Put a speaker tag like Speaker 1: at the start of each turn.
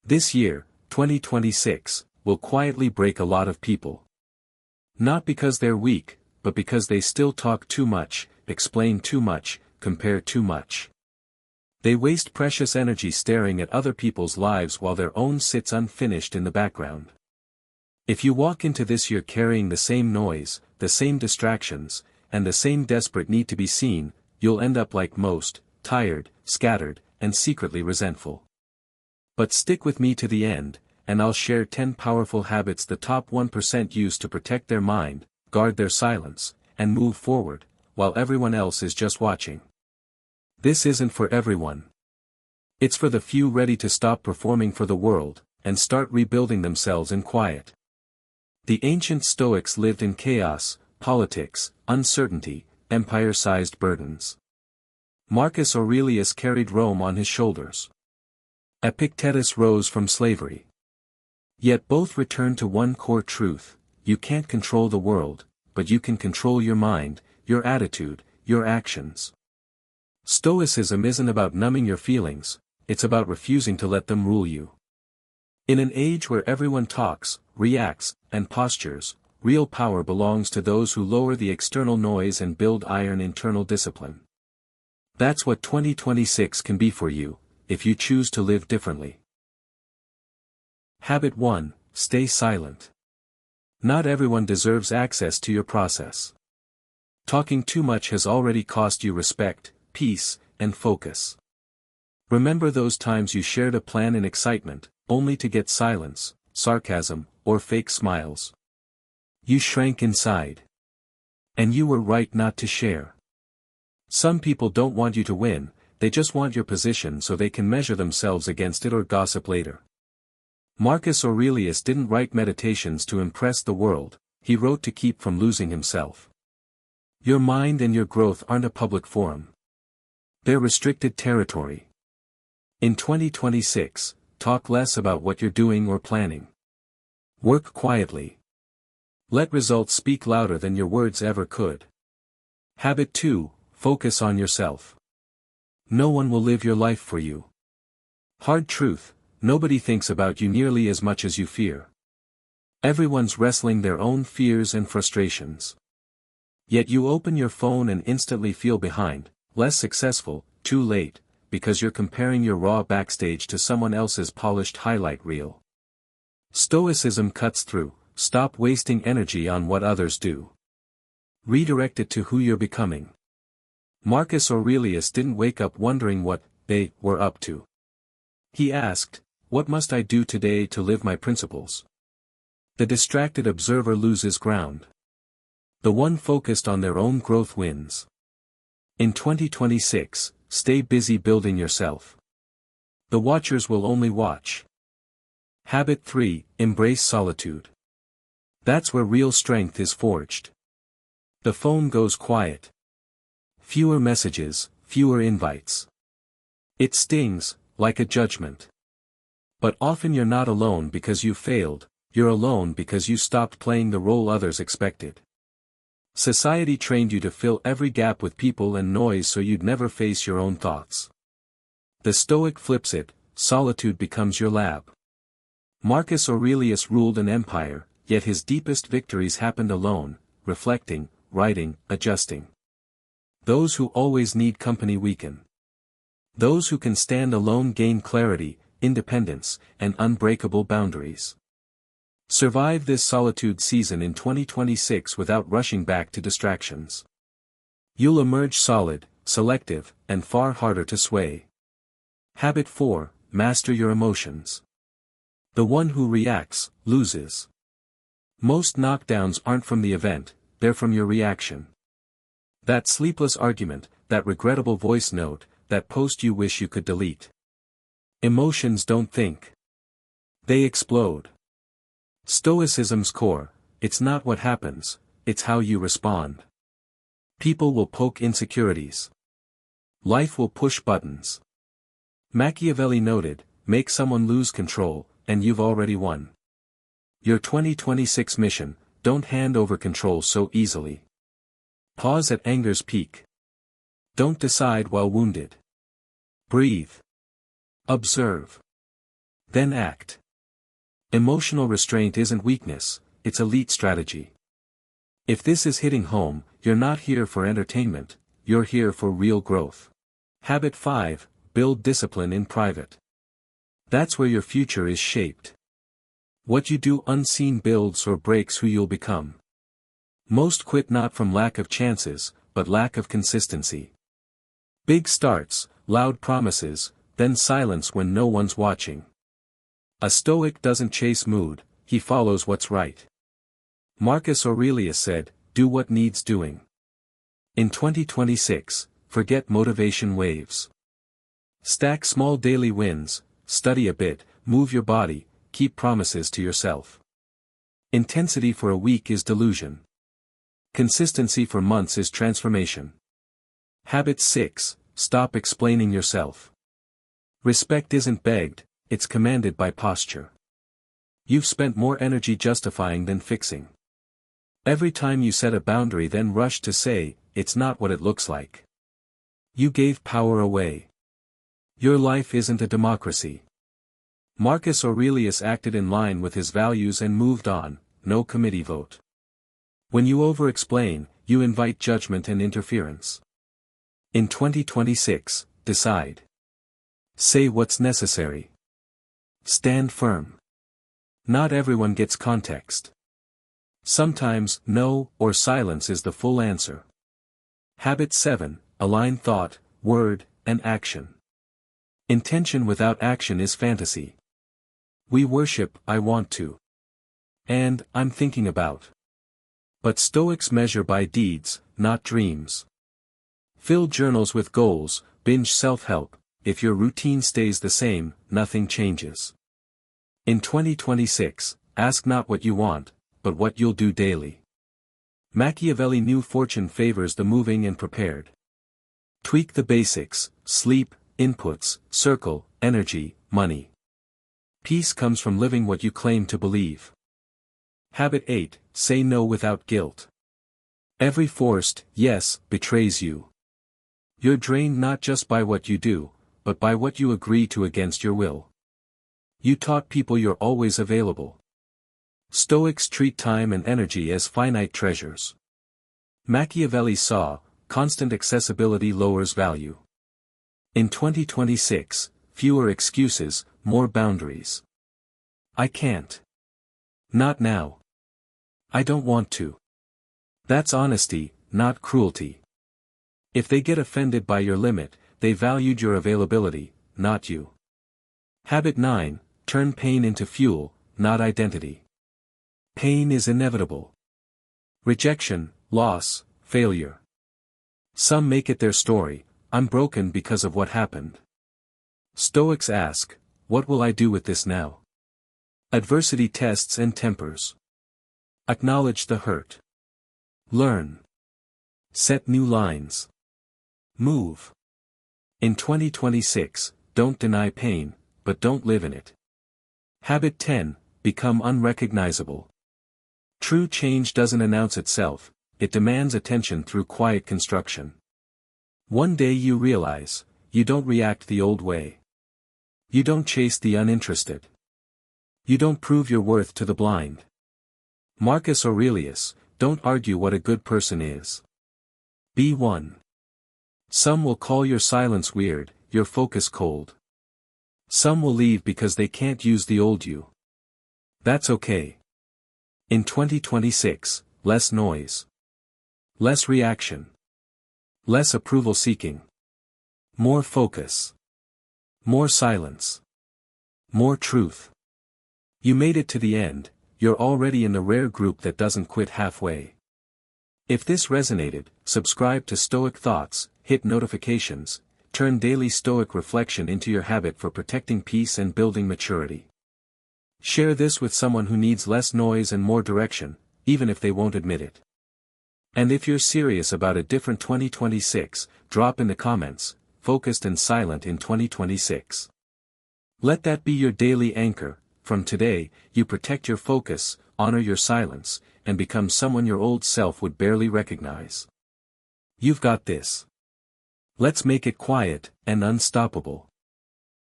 Speaker 1: This year, 2026, will quietly break a lot of people. Not because they're weak, but because they still talk too much, explain too much, compare too much. They waste precious energy staring at other people's lives while their own sits unfinished in the background. If you walk into this year carrying the same noise, the same distractions, and the same desperate need to be seen, you'll end up like most, tired, scattered, and secretly resentful. But stick with me to the end, and I'll share 10 powerful habits the top 1% use to protect their mind, guard their silence, and move forward, while everyone else is just watching. This isn't for everyone. It's for the few ready to stop performing for the world, and start rebuilding themselves in quiet. The ancient Stoics lived in chaos, politics, uncertainty, empire-sized burdens. Marcus Aurelius carried Rome on his shoulders. Epictetus rose from slavery. Yet both return to one core truth: you can't control the world, but you can control your mind, your attitude, your actions. Stoicism isn't about numbing your feelings, it's about refusing to let them rule you. In an age where everyone talks, reacts, and postures, real power belongs to those who lower the external noise and build iron internal discipline. That's what 2026 can be for you, if you choose to live differently. Habit 1: Stay silent. Not everyone deserves access to your process. Talking too much has already cost you respect, peace, and focus. Remember those times you shared a plan in excitement, only to get silence, sarcasm, or fake smiles. You shrank inside. And you were right not to share. Some people don't want you to win, they just want your position so they can measure themselves against it or gossip later. Marcus Aurelius didn't write meditations to impress the world, he wrote to keep from losing himself. Your mind and your growth aren't a public forum. They're restricted territory. In 2026, talk less about what you're doing or planning. Work quietly. Let results speak louder than your words ever could. Habit 2: Focus on yourself. No one will live your life for you. Hard truth: nobody thinks about you nearly as much as you fear. Everyone's wrestling their own fears and frustrations. Yet you open your phone and instantly feel behind, less successful, too late, because you're comparing your raw backstage to someone else's polished highlight reel. Stoicism cuts through: stop wasting energy on what others do. Redirect it to who you're becoming. Marcus Aurelius didn't wake up wondering what they were up to. He asked, "What must I do today to live my principles?" The distracted observer loses ground. The one focused on their own growth wins. In 2026, stay busy building yourself. The watchers will only watch. Habit 3: Embrace solitude. That's where real strength is forged. The phone goes quiet. Fewer messages, fewer invites. It stings, like a judgment. But often you're not alone because you failed, you're alone because you stopped playing the role others expected. Society trained you to fill every gap with people and noise so you'd never face your own thoughts. The Stoic flips it: solitude becomes your lab. Marcus Aurelius ruled an empire, yet his deepest victories happened alone, reflecting, writing, adjusting. Those who always need company weaken. Those who can stand alone gain clarity, independence, and unbreakable boundaries. Survive this solitude season in 2026 without rushing back to distractions. You'll emerge solid, selective, and far harder to sway. Habit 4: Master your emotions. The one who reacts, loses. Most knockdowns aren't from the event, they're from your reaction. That sleepless argument, that regrettable voice note, that post you wish you could delete. Emotions don't think. They explode. Stoicism's core: it's not what happens, it's how you respond. People will poke insecurities. Life will push buttons. Machiavelli noted, make someone lose control, and you've already won. Your 2026 mission: don't hand over control so easily. Pause at anger's peak. Don't decide while wounded. Breathe. Observe. Then act. Emotional restraint isn't weakness, it's elite strategy. If this is hitting home, you're not here for entertainment, you're here for real growth. Habit 5, build discipline in private. That's where your future is shaped. What you do unseen builds or breaks who you'll become. Most quit not from lack of chances, but lack of consistency. Big starts, loud promises, then silence when no one's watching. A Stoic doesn't chase mood, he follows what's right. Marcus Aurelius said, "Do what needs doing." In 2026, forget motivation waves. Stack small daily wins, study a bit, move your body, keep promises to yourself. Intensity for a week is delusion. Consistency for months is transformation. Habit 6, stop explaining yourself. Respect isn't begged, it's commanded by posture. You've spent more energy justifying than fixing. Every time you set a boundary then rush to say, it's not what it looks like. You gave power away. Your life isn't a democracy. Marcus Aurelius acted in line with his values and moved on, no committee vote. When you over-explain, you invite judgment and interference. In 2026, decide. Say what's necessary. Stand firm. Not everyone gets context. Sometimes, no, or silence is the full answer. Habit 7, align thought, word, and action. Intention without action is fantasy. We worship, I want to. And, I'm thinking about. But Stoics measure by deeds, not dreams. Fill journals with goals, binge self-help, if your routine stays the same, nothing changes. In 2026, ask not what you want, but what you'll do daily. Machiavelli knew fortune favors the moving and prepared. Tweak the basics, sleep, inputs, circle, energy, money. Peace comes from living what you claim to believe. Habit 8, say no without guilt. Every forced yes betrays you. You're drained not just by what you do, but by what you agree to against your will. You taught people you're always available. Stoics treat time and energy as finite treasures. Machiavelli saw, constant accessibility lowers value. In 2026, fewer excuses, more boundaries. I can't. Not now. I don't want to. That's honesty, not cruelty. If they get offended by your limit, they valued your availability, not you. Habit 9, turn pain into fuel, not identity. Pain is inevitable. Rejection, loss, failure. Some make it their story, I'm broken because of what happened. Stoics ask, what will I do with this now? Adversity tests and tempers. Acknowledge the hurt. Learn. Set new lines. Move. In 2026, don't deny pain, but don't live in it. Habit 10, become unrecognizable. True change doesn't announce itself, it demands attention through quiet construction. One day you realize, you don't react the old way. You don't chase the uninterested. You don't prove your worth to the blind. Marcus Aurelius, don't argue what a good person is. Be one. Some will call your silence weird, your focus cold. Some will leave because they can't use the old you. That's okay. In 2026, less noise. Less reaction. Less approval seeking. More focus. More silence. More truth. You made it to the end, you're already in the rare group that doesn't quit halfway. If this resonated, subscribe to Stoic Thoughts, hit notifications, turn daily Stoic reflection into your habit for protecting peace and building maturity. Share this with someone who needs less noise and more direction, even if they won't admit it. And if you're serious about a different 2026, drop in the comments, focused and silent in 2026. Let that be your daily anchor. From today, you protect your focus, honor your silence, and become someone your old self would barely recognize. You've got this. Let's make it quiet and unstoppable.